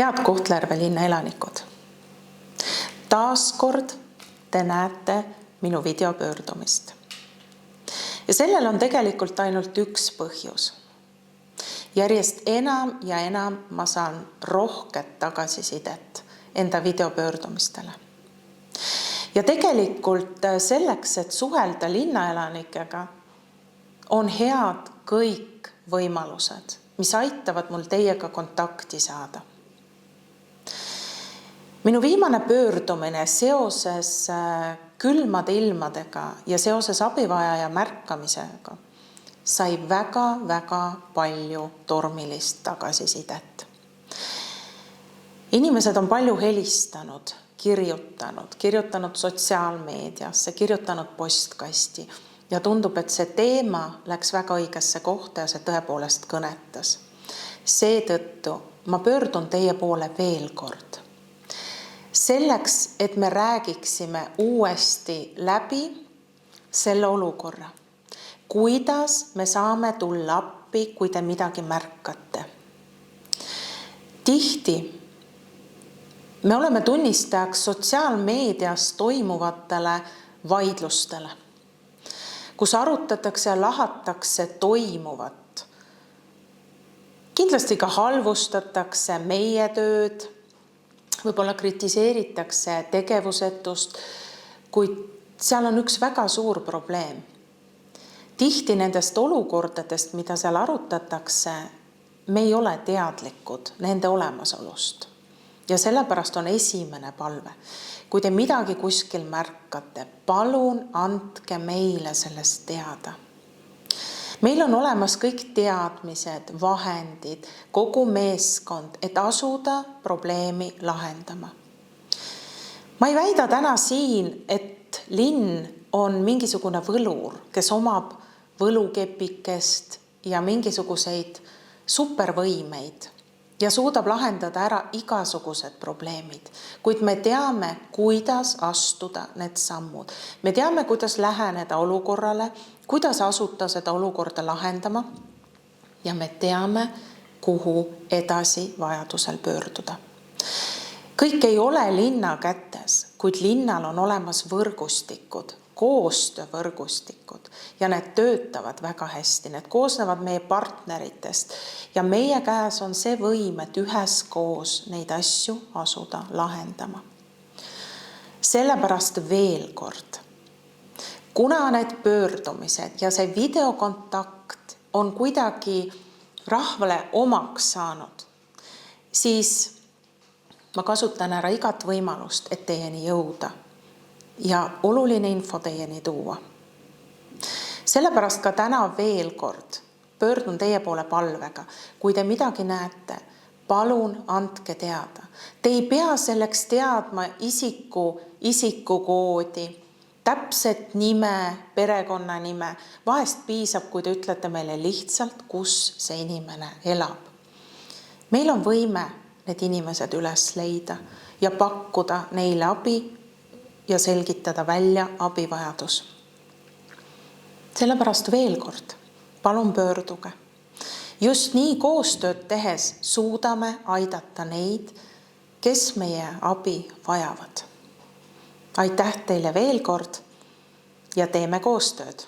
Head Kohtla-Järve linna elanikud. Taaskord te näete minu videopöördumist. Ja sellel on tegelikult ainult üks põhjus. Järjest enam ja enam ma saan rohket tagasisidet enda videopöördumistele. Ja tegelikult selleks, et suhelda linnaelanikega, on head kõik võimalused, mis aitavad mul teiega kontakti saada. Minu viimane pöördumine seoses külmade ilmadega ja seoses abivajaja märkamisega sai väga palju tormilist tagasisidet. Inimesed on palju helistanud, kirjutanud sotsiaalmeediasse, kirjutanud postkasti ja tundub, et see teema läks väga õigesse kohta ja see tõepoolest kõnetas. Seetõttu ma pöördun teie poole veel kord. Selleks, et me räägiksime uuesti läbi selle olukorra. Kuidas me saame tulla appi, kui te midagi märkate? Tihti me oleme tunnistajaks sotsiaalmeedias toimuvatele vaidlustele, kus arutatakse ja lahatakse toimuvat. Kindlasti ka halvustatakse meie tööd, võib-olla kritiseeritakse tegevusetust, kuid seal on üks väga suur probleem. Tihti nendest olukordadest, mida seal arutatakse, me ei ole teadlikud nende olemasolust. Ja sellepärast on esimene palve. Kui te midagi kuskil märkate, palun andke meile sellest teada. Meil on olemas kõik teadmised, vahendid, kogu meeskond, et asuda probleemi lahendama. Ma ei väida täna siin, et linn on mingisugune võlur, kes omab võlukepikest ja mingisuguseid supervõimeid ja suudab lahendada ära igasugused probleemid. Kuid me teame, kuidas astuda need sammud. Me teame, kuidas läheneda olukorrale, kuidas asuda seda olukorda lahendama ja me teame, kuhu edasi vajadusel pöörduda. Kõik ei ole linna kätes, kuid linnal on olemas võrgustikud, koostöövõrgustikud ja need töötavad väga hästi. Need koosnevad meie partneritest ja meie käes on see võim, et üheskoos neid asju asuda lahendama. Sellepärast veel kord. Kuna need pöördumised ja see videokontakt on kuidagi rahvale omaks saanud, siis ma kasutan ära igat võimalust, et teieni jõuda ja oluline info teieni tuua. Sellepärast ka täna veel kord pöördun teie poole palvega. Kui te midagi näete, palun andke teada. Te ei pea selleks teadma isikukoodi, täpset nime, perekonnanime. Vahest piisab, kui te ütlete meile lihtsalt, kus see inimene elab. Meil on võime need inimesed üles leida ja pakkuda neile abi ja selgitada välja abivajadus. Sellepärast veel kord, palun pöörduge. Just nii koostööd tehes suudame aidata neid, kes meie abi vajavad. Aitäh teile veel kord ja teeme koostööd.